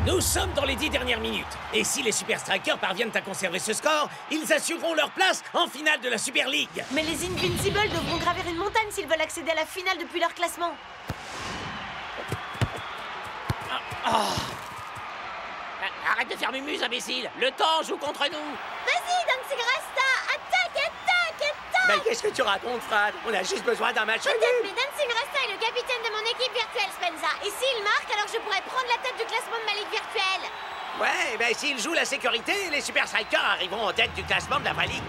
Nous sommes dans les 10 dernières minutes. Et si les Super Strikers parviennent à conserver ce score, ils assureront leur place en finale de la Super League. Mais les Invincibles devront gravir une montagne s'ils veulent accéder à la finale depuis leur classement. Arrête de faire mumuse, imbécile. Le temps joue contre nous. Vas-y, Dancing Rasta, attaque. Mais qu'est-ce que tu racontes, Fred? On a juste besoin d'un match Peut-être, nul. mais Dancing Rasta est le capitaine de mon équipe virtuelle, Spenza. Et s'il marque, alors je pourrais prendre la tête du classement de ma ligue virtuelle. Ouais, ben s'ils jouent la sécurité, les Super Strikers arriveront en tête du classement de la Ligue.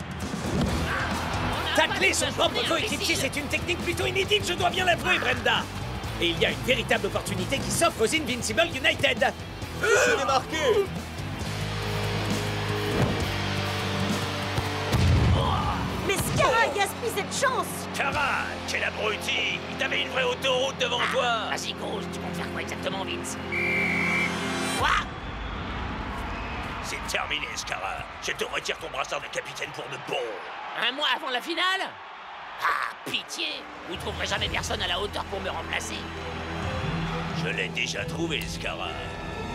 Tacler son propre coéquipier, c'est une technique plutôt inédite, je dois bien l'avouer, Brenda. Et il y a une véritable opportunité qui s'offre aux Invincible United. Je l'ai marqué. Mais Scara gaspille cette chance. Cara, quel abruti! T'avais une vraie autoroute devant toi. Vas-y, grosse, tu comptes faire quoi exactement, Vince? Quoi? C'est terminé, Scara. Je te retire ton brassard de capitaine pour de bon. Un mois avant la finale? Ah, pitié! Vous trouverez jamais personne à la hauteur pour me remplacer. Je l'ai déjà trouvé, Scara.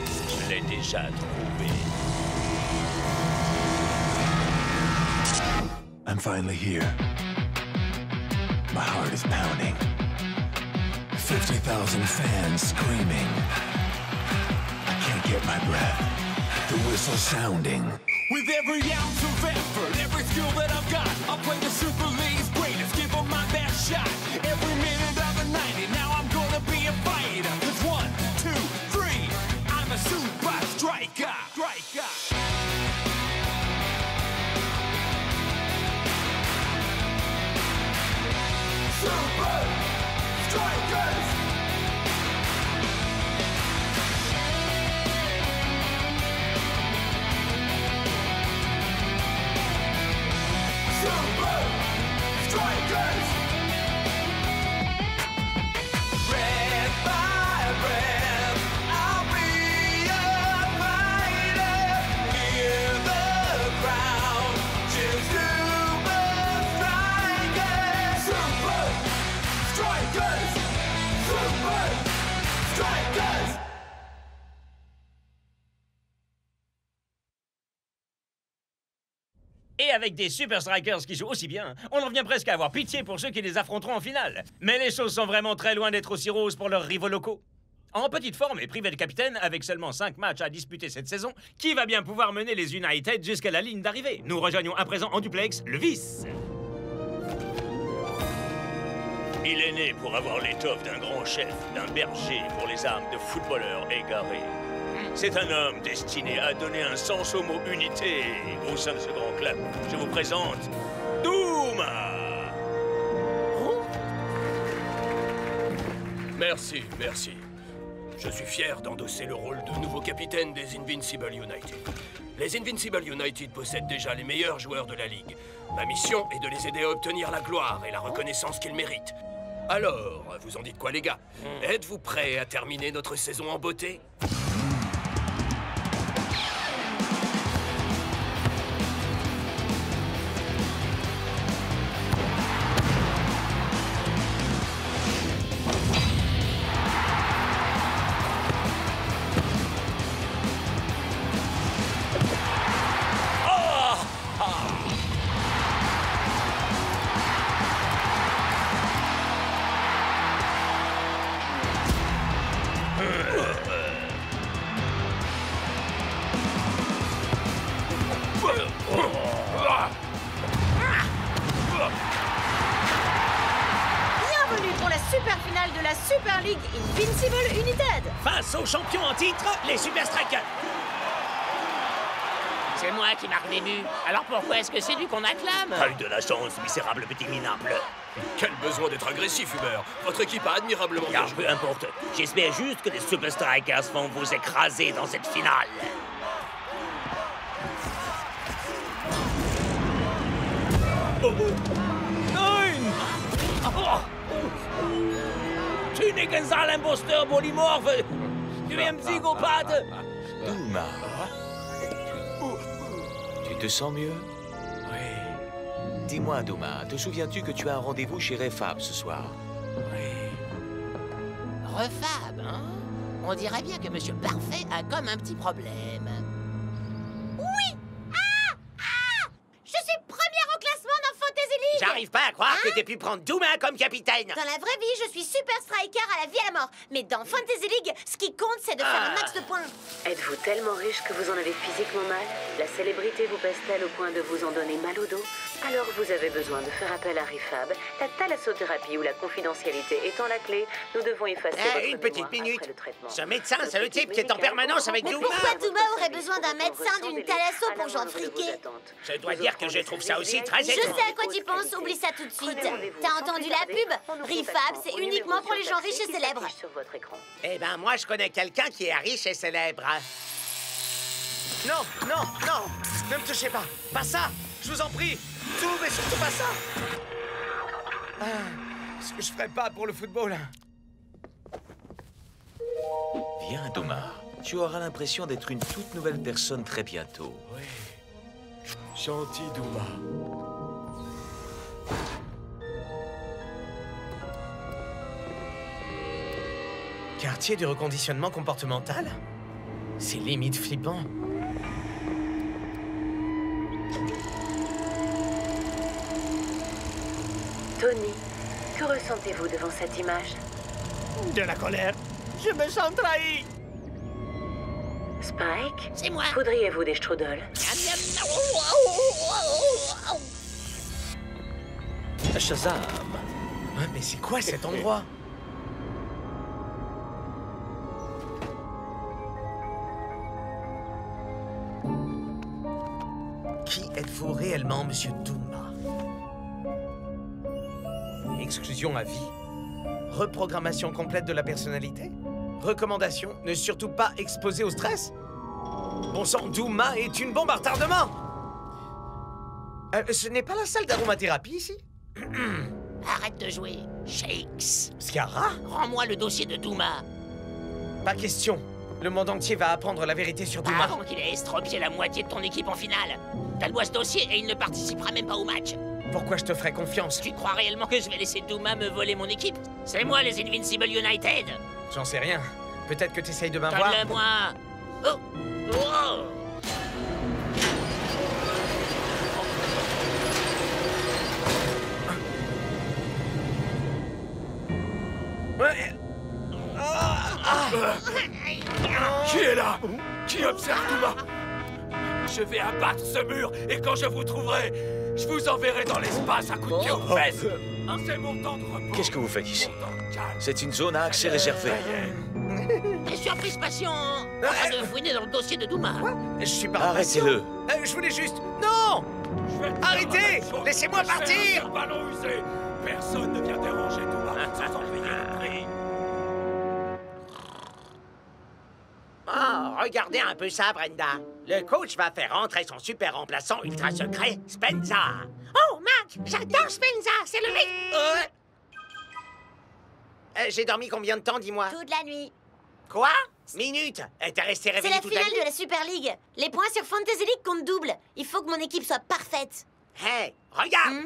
Je l'ai déjà trouvé. I'm finally here. My heart is pounding. 50,000 fans screaming. I can't get my breath. The whistle sounding. With every ounce of effort, every skill that I've got, I'll play the Super League's greatest, give them my best shot. Every minute of the 90, now I'm gonna be a fighter. 'Cause 1, 2, 3, I'm a super striker. Super Strikers! Super Strikers! Red by red, I'll be a fighter. Hear the crowd cheer Super Strikers! Super Strikers! Super Strikers! Et avec des Super Strikers qui jouent aussi bien, on en vient presque à avoir pitié pour ceux qui les affronteront en finale. Mais les choses sont vraiment très loin d'être aussi roses pour leurs rivaux locaux. En petite forme et privé de capitaine, avec seulement 5 matchs à disputer cette saison, qui va bien pouvoir mener les United jusqu'à la ligne d'arrivée? Nous rejoignons à présent en duplex le vice. Il est né pour avoir l'étoffe d'un grand chef, d'un berger pour les âmes de footballeurs égarés. C'est un homme destiné à donner un sens au mot unité au sein de ce grand club. Je vous présente Douma. Merci. Je suis fier d'endosser le rôle de nouveau capitaine des Invincible United. Les Invincible United possèdent déjà les meilleurs joueurs de la Ligue. Ma mission est de les aider à obtenir la gloire et la reconnaissance qu'ils méritent. Alors, vous en dites quoi les gars? Êtes-vous prêts à terminer notre saison en beauté? Bienvenue pour la super finale de la Super League Invincible United. Face aux champions en titre, les Super Strikers. C'est moi qui marque les buts. Alors pourquoi est-ce que c'est lui qu'on acclame? Pas eu de la chance, misérable petit minable. Quel besoin d'être agressif, Hubert. Votre équipe a admirablement bien Car joué. peu importe, j'espère juste que les Super Strikers vont vous écraser dans cette finale. Nein! Tu n'es qu'un sale imposteur polymorphe! Tu es un psychopathe! Douma. Tu te sens mieux? Oui. Dis-moi, Douma, te souviens-tu que tu as un rendez-vous chez Refab ce soir? Refab, hein? On dirait bien que Monsieur Parfait a comme un petit problème. Oui. Je suis première au classement dans Fantasy League. J'arrive pas à croire que t'aies pu prendre Douma comme capitaine. Dans la vraie vie, je suis super striker à la vie à la mort. Mais dans Fantasy League, ce qui compte, c'est de faire un max de points. Êtes-vous tellement riche que vous en avez physiquement mal? La célébrité vous pèse-t-elle au point de vous en donner mal au dos? Alors vous avez besoin de faire appel à Refab. La thalassothérapie ou la confidentialité étant la clé, nous devons effacer votre Une petite mémoire minute. après le traitement. Ce médecin, c'est le type qui est en permanence avec Mais Douma. pourquoi Douma aurait besoin d'un médecin, d'une thalasso pour j'en friquer? Je dois dire que je trouve ça aussi très Je étonnant. sais à quoi tu penses, oublie ça tout de suite. T'as entendu la pub? Refab, c'est uniquement pour les gens riches et célèbres. Eh ben, moi, je connais quelqu'un qui est riche et célèbre. Non, non, non! Ne me touchez pas! Pas ça! Je vous en prie! Tout, mais surtout pas ça! Ce que je ferais pas pour le football. Viens, Douma. Tu auras l'impression d'être une toute nouvelle personne très bientôt. Oui. Gentil Douma. Quartier du reconditionnement comportemental? C'est limite flippant. Tony, que ressentez-vous devant cette image? De la colère. Je me sens trahi. Spike? C'est moi. Voudriez-vous des strudels? Shazam! Ouais, mais c'est quoi cet endroit? Qui êtes-vous réellement, monsieur Douma? Exclusion à vie? Reprogrammation complète de la personnalité? Recommandation, ne surtout pas exposer au stress? Bon sang, Douma est une bombe à retardement! Ce n'est pas la salle d'aromathérapie, ici? Arrête de jouer. Shakes. Scarra? Rends-moi le dossier de Douma. Pas question. Le monde entier va apprendre la vérité sur Douma. Avant qu'il ait estropié la moitié de ton équipe en finale. Donne-moi ce dossier et il ne participera même pas au match. Pourquoi je te ferais confiance? Tu crois réellement que je vais laisser Douma me voler mon équipe? C'est moi les Invincible United. J'en sais rien. Peut-être que t'essayes de m'avoir. Donne-le-moi. Oh. Oh. Ouais. Qui est là? Qui observe Douma? Je vais abattre ce mur et quand je vous trouverai, je vous enverrai dans l'espace à coups de pied aux fesses. C'est mon temps de repos. Qu'est-ce que vous faites ici? Mon temps de calme. C'est une zone à accès réservée. Les surprises patient en train de fouiner dans le dossier de Douma. Je suis pas Arrêtez-le. patient. Je voulais juste... Non! Je vais te dire Arrêtez! la même chose. Laissez-moi Je vais partir! un ballon usé. Personne ne vient déranger Douma sans en payer le prix. Oh, regardez un peu ça, Brenda. Le coach va faire rentrer son super remplaçant ultra secret, Spenza. Oh, Mac, j'adore Spenza, c'est le mec... J'ai dormi combien de temps, dis-moi? Toute la nuit. Quoi? Minute. T'es resté C'est réveillé la toute la finale nuit? de la Super League. Les points sur Fantasy League comptent double. Il faut que mon équipe soit parfaite. Hey, regarde.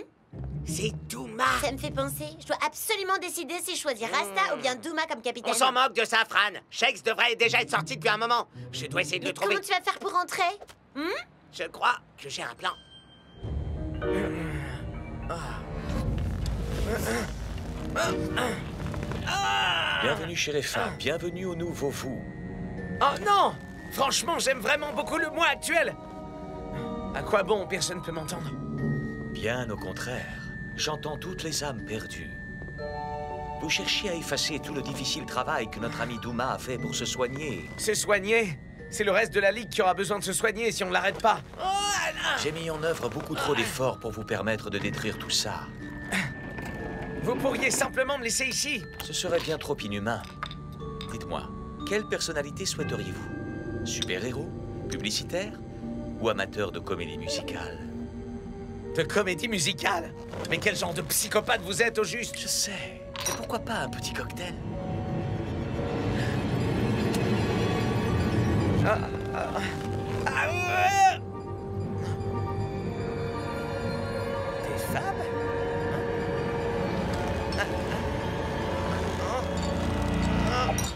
C'est Douma. Ça me fait penser. Je dois absolument décider si je choisis Rasta ou bien Douma comme capitaine. On s'en moque de ça, Fran. Shakes devrait déjà être sorti depuis un moment. Je dois essayer de Mais le trouver. comment tu vas faire pour rentrer? Je crois que j'ai un plan. Bienvenue chez les femmes. Bienvenue au nouveau vous. Oh non! Franchement, j'aime vraiment beaucoup le moi actuel. À quoi bon? Personne peut m'entendre. Bien au contraire. J'entends toutes les âmes perdues. Vous cherchiez à effacer tout le difficile travail que notre ami Douma a fait pour se soigner. Se soigner? C'est le reste de la Ligue qui aura besoin de se soigner si on l'arrête pas. J'ai mis en œuvre beaucoup trop d'efforts pour vous permettre de détruire tout ça. Vous pourriez simplement me laisser ici. Ce serait bien trop inhumain. Dites-moi, quelle personnalité souhaiteriez-vous? Super-héros? Publicitaire? Ou amateur de comédie musicale? De comédie musicale? Mais quel genre de psychopathe vous êtes au juste? Je sais. Mais pourquoi pas un petit cocktail? Des femmes?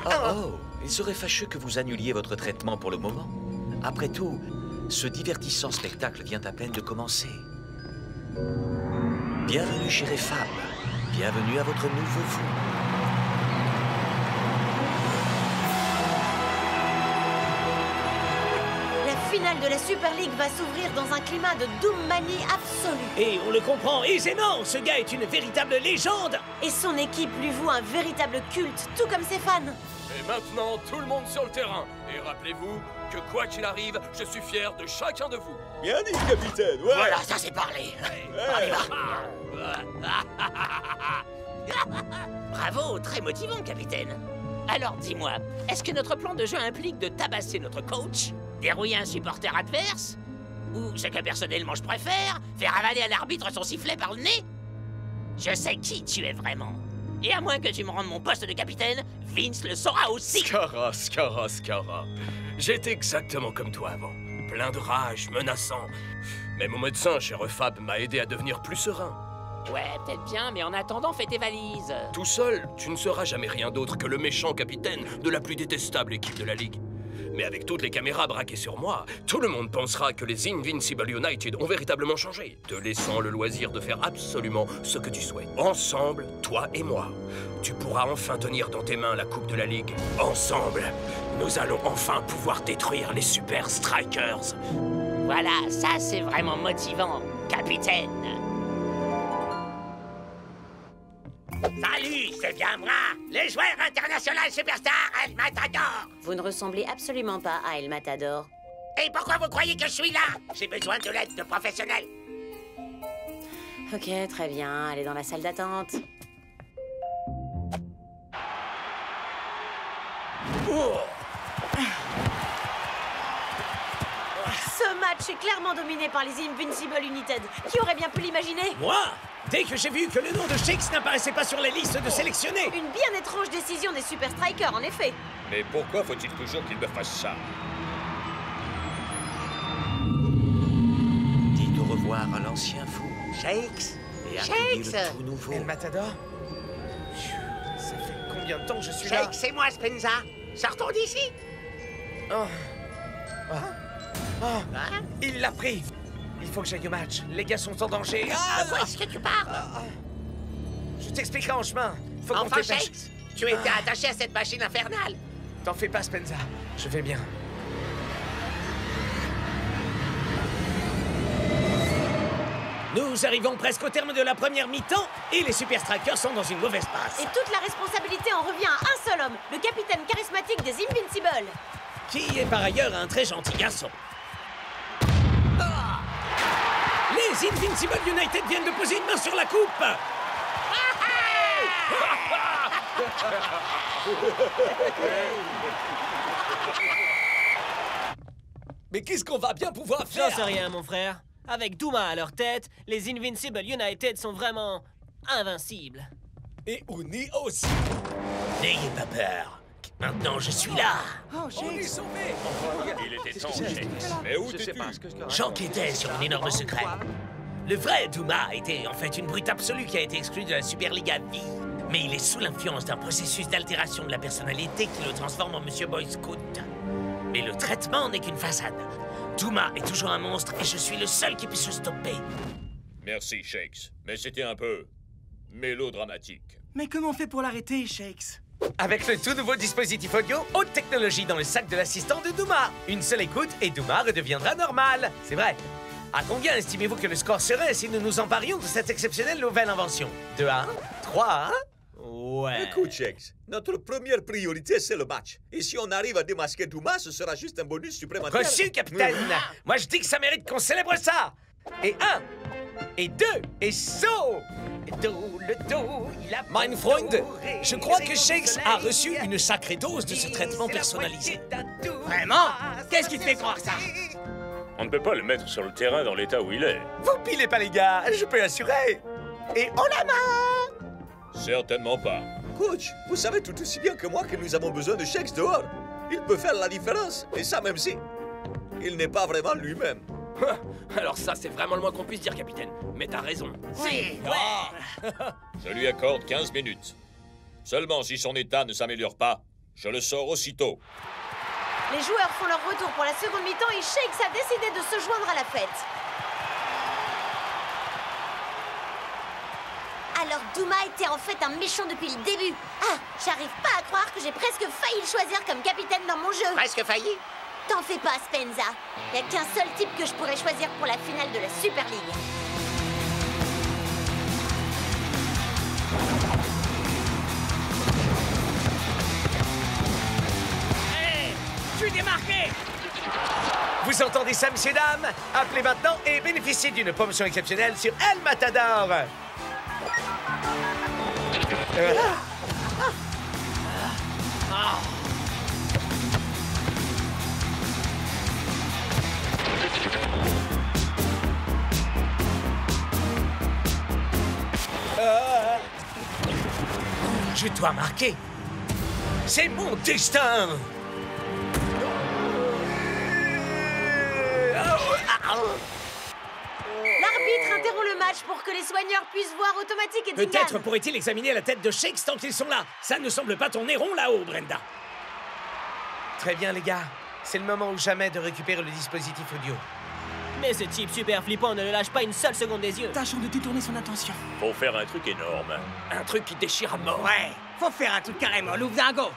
Oh, Il serait fâcheux que vous annuliez votre traitement pour le moment. Après tout, ce divertissant spectacle vient à peine de commencer. Bienvenue chez Refab. Bienvenue à votre nouveau vous. La finale de la Super League va s'ouvrir dans un climat de Doommanie absolue. Et on le comprend aisément, ce gars est une véritable légende. Et son équipe lui voue un véritable culte, tout comme ses fans. Et maintenant, tout le monde sur le terrain. Et rappelez-vous que quoi qu'il arrive, je suis fier de chacun de vous. Bien dit, capitaine. Ouais. Voilà, ça c'est parlé. On y va. Bravo, très motivant, capitaine. Alors dis-moi, est-ce que notre plan de jeu implique de tabasser notre coach, dérouiller un supporter adverse, ou ce que personnellement je préfère, faire avaler à l'arbitre son sifflet par le nez? Je sais qui tu es vraiment. Et à moins que tu me rendes mon poste de capitaine, Vince le saura aussi. Scara. J'étais exactement comme toi avant. Plein de rage, menaçant. Mais mon médecin chez Refab m'a aidé à devenir plus serein. Ouais, peut-être bien, mais en attendant, fais tes valises. Tout seul, tu ne seras jamais rien d'autre que le méchant capitaine de la plus détestable équipe de la Ligue. Mais avec toutes les caméras braquées sur moi, tout le monde pensera que les Invincible United ont véritablement changé, te laissant le loisir de faire absolument ce que tu souhaites. Ensemble, toi et moi, tu pourras enfin tenir dans tes mains la Coupe de la Ligue. Ensemble, nous allons enfin pouvoir détruire les Super Strikers. Voilà, ça c'est vraiment motivant, capitaine. Salut, c'est bien moi, le joueur international superstar El Matador. Vous ne ressemblez absolument pas à El Matador. Et pourquoi vous croyez que je suis là? J'ai besoin de l'aide de professionnels. Ok, très bien. Allez dans la salle d'attente. Ce match est clairement dominé par les Invincible United. Qui aurait bien pu l'imaginer? Moi, dès que j'ai vu que le nom de Shakes n'apparaissait pas sur les listes de sélectionnés. Une bien étrange décision des Super Strikers, en effet. Mais pourquoi faut-il toujours qu'il me fasse ça? Dites au revoir à l'ancien fou. Shakes. Et accueillez le tout nouveau. El Matador? Ça fait combien de temps que je suis là? Shakes, c'est moi, Spenza. Sortons d'ici. Oh. Il l'a pris. Il faut que j'aille au match. Les gars sont en danger. À quoi est-ce que tu parles? Je t'expliquerai en chemin. Faut qu'on Enfin, te dépêche. Shakes, tu étais attaché à cette machine infernale. T'en fais pas, Spenza. Je vais bien. Nous arrivons presque au terme de la première mi-temps et les Super Strikers sont dans une mauvaise passe. Et toute la responsabilité en revient à un seul homme, le capitaine charismatique des Invincible. Qui est par ailleurs un très gentil garçon. Les Invincible United viennent de poser une main sur la coupe. Mais qu'est-ce qu'on va bien pouvoir faire? J'en sais rien, mon frère. Avec Douma à leur tête, les Invincible United sont vraiment invincibles. Et Uni aussi. N'ayez pas peur. Maintenant, je suis là. On est sauvés. Il était temps, Shakes. Mais où t'es-tu? J'enquêtais sur un énorme secret. Le vrai Douma était en fait une brute absolue qui a été exclue de la Super League à vie. Mais il est sous l'influence d'un processus d'altération de la personnalité qui le transforme en Monsieur Boy Scout. Mais le traitement n'est qu'une façade. Douma est toujours un monstre et je suis le seul qui puisse le stopper. Merci, Shakes. Mais c'était un peu mélodramatique. Mais comment on fait pour l'arrêter, Shakes? Avec le tout nouveau dispositif audio, haute technologie dans le sac de l'assistant de Douma. Une seule écoute et Douma redeviendra normal. C'est vrai. À combien estimez-vous que le score serait si nous nous emparions de cette exceptionnelle nouvelle invention? 2 à 1? 3 à 1? Ouais. Écoute, Shakes, notre première priorité, c'est le match. Et si on arrive à démasquer Douma, ce sera juste un bonus supplémentaire. Reçu, capitaine. Moi, je dis que ça mérite qu'on célèbre ça. Et 1, et 2, et saut. Le dos, il a... Mein Freund, je crois que Shakes a reçu une sacrée dose de ce traitement personnalisé. Vraiment? Qu'est-ce qui te fait croire ça? On ne peut pas le mettre sur le terrain dans l'état où il est. Vous pilez pas, les gars, je peux assurer. Et on la main. Certainement pas. Coach, vous savez tout aussi bien que moi que nous avons besoin de Shakes dehors. Il peut faire la différence, et ça même si il n'est pas vraiment lui-même. Alors ça, c'est vraiment le moins qu'on puisse dire, capitaine. Mais t'as raison. Si, Je lui accorde 15 minutes. Seulement si son état ne s'améliore pas, Je le sors aussitôt. Les joueurs font leur retour pour la seconde mi-temps et Shakes a décidé de se joindre à la fête. Alors Douma était en fait un méchant depuis le début. Ah, j'arrive pas à croire que j'ai presque failli le choisir comme capitaine dans mon jeu. Presque failli? T'en fais pas, Spenza. Y a qu'un seul type que je pourrais choisir pour la finale de la Super League. Hey, je suis démarqué! Vous entendez ça, messieurs, dames? Appelez maintenant et bénéficiez d'une promotion exceptionnelle sur El Matador. Je dois marquer. C'est mon destin. L'arbitre interrompt le match pour que les soigneurs puissent voir Automatique et Dingan. Peut-être pourrait-il examiner la tête de Shakes tant qu'ils sont là. Ça ne semble pas tourner rond là-haut, Brenda. Très bien, les gars. C'est le moment ou jamais de récupérer le dispositif audio. Mais ce type super flippant ne le lâche pas une seule seconde des yeux. Tâchons de détourner son attention. Faut faire un truc énorme. Un truc qui déchire à mort. Ouais, faut faire un truc carrément louvre dingo.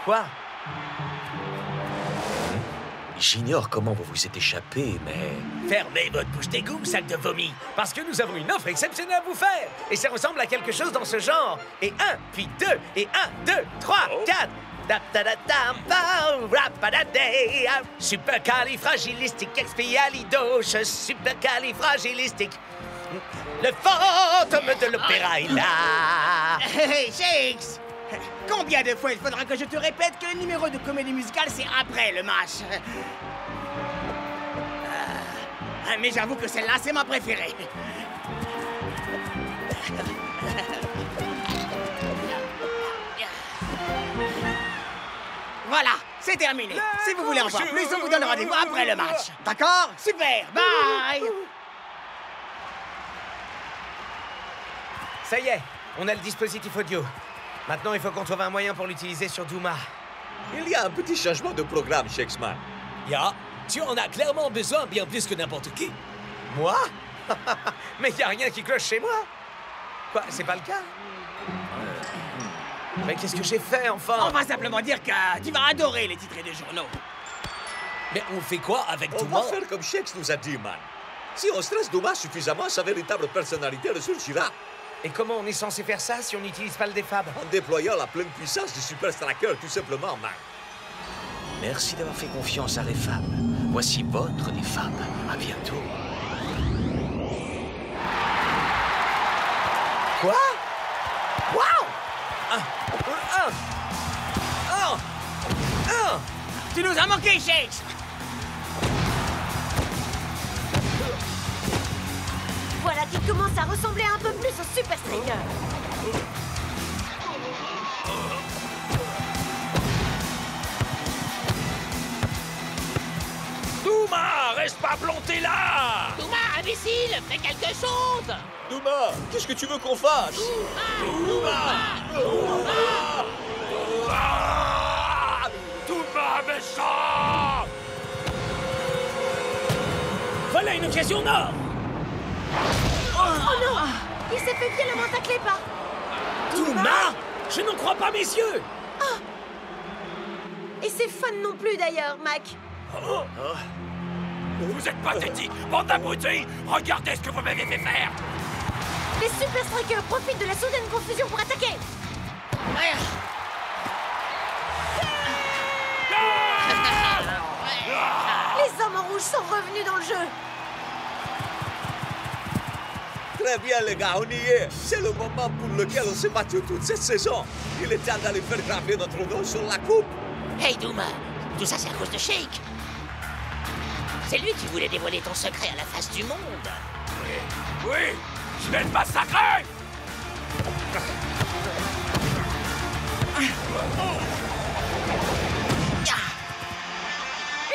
Quoi? J'ignore comment vous vous êtes échappé, mais... Fermez votre bouche d'égout, sac de vomi. Parce que nous avons une offre exceptionnelle à vous faire. Et ça ressemble à quelque chose dans ce genre. Et 1, puis 2, et 1, 2, 3, 4... Supercalifragilistique-expialidocious, supercalifragilistique. Le fantôme de l'opéra est là. Hey, Shakes! Combien de fois il faudra que je te répète que le numéro de comédie musicale, c'est après le match? Mais j'avoue que celle-là, c'est ma préférée. Voilà, c'est terminé. Si vous voulez en voir plus, on vous donne rendez-vous après le match. D'accord? Super, bye! Ça y est, on a le dispositif audio. Maintenant, il faut qu'on trouve un moyen pour l'utiliser sur Douma. Il y a un petit changement de programme, Shakesman. Ya, tu en as clairement besoin bien plus que n'importe qui. Moi? Mais il n'y a rien qui cloche chez moi. Quoi, c'est pas le cas? Mais qu'est-ce que j'ai fait, enfin? On va simplement dire que tu vas adorer les titrés des journaux. Mais on fait quoi avec On Douma? va faire comme Shakes nous a dit, man. Si on stresse Douma suffisamment, sa véritable personnalité ressurgira. Et comment on est censé faire ça si on n'utilise pas le défab? En déployant la pleine puissance du Super Striker, tout simplement, man. Merci d'avoir fait confiance à Refab. Voici votre Refab. À bientôt. Quoi? Wow! Tu nous as manqué, Shakes! Voilà qui commence à ressembler un peu plus au Super Striker. Douma, reste pas planté là! Douma, imbécile, fais quelque chose! Douma, qu'est-ce que tu veux qu'on fasse? Douma, méchant! Voilà une occasion nord. Oh non! Il s'est fait violemment tacler par... Douma? Je n'en crois pas mes yeux. Et c'est fun non plus d'ailleurs, Mac. Vous êtes pathétique, bande d'abrutis! Regardez ce que vous m'avez fait faire! Les Super Strikers profitent de la soudaine confusion pour attaquer. Les hommes en rouge sont revenus dans le jeu. Très bien, les gars, on y est. C'est le moment pour lequel on s'est battu toute cette saison. Il est temps d'aller faire graver notre nom sur la coupe. Hey Douma, tout ça c'est à cause de Shake. C'est lui qui voulait dévoiler ton secret à la face du monde. Oui, je vais le massacrer!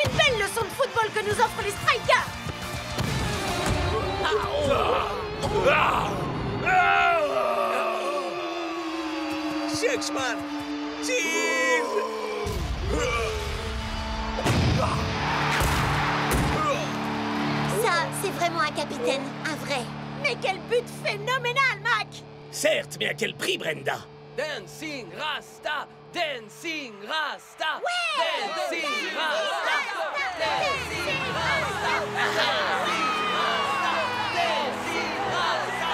Une belle leçon de football que nous offrent les Strikers. Shakes, man! Tease! Ça, c'est vraiment un capitaine, un vrai. Mais quel but phénoménal, Mac! Certes, mais à quel prix, Brenda? Dancing Rasta! Dancing Rasta! Ouais! Dancing Rasta! Dancing Rasta! Dancing Rasta!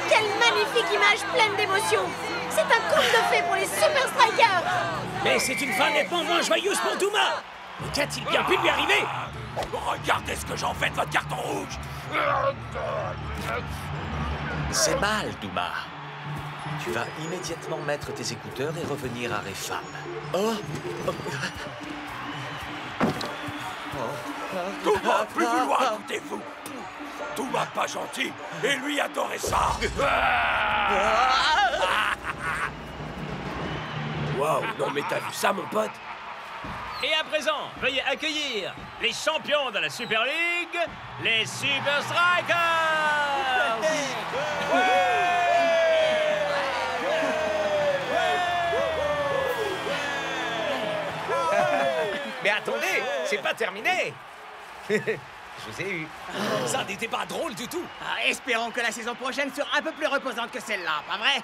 Quelle magnifique image pleine d'émotion! C'est un conte de fées pour les Super Strikers! Mais c'est une fin nettement moins joyeuse pour Douma! Qu'a-t-il bien pu lui arriver? Regardez ce que j'en fais de votre carton rouge! C'est mal, Douma. Tu vas immédiatement mettre tes écouteurs et revenir à Refab. Douma, plus vouloir écoutez-vous! Douma pas gentil, et lui adorait ça! Wow, non mais t'as vu ça, mon pote? Et à présent, veuillez accueillir les champions de la Super League, les Super Strikers! Mais attendez, c'est pas terminé. Je vous ai eu. Ça n'était pas drôle du tout. Espérons que la saison prochaine sera un peu plus reposante que celle-là, pas vrai?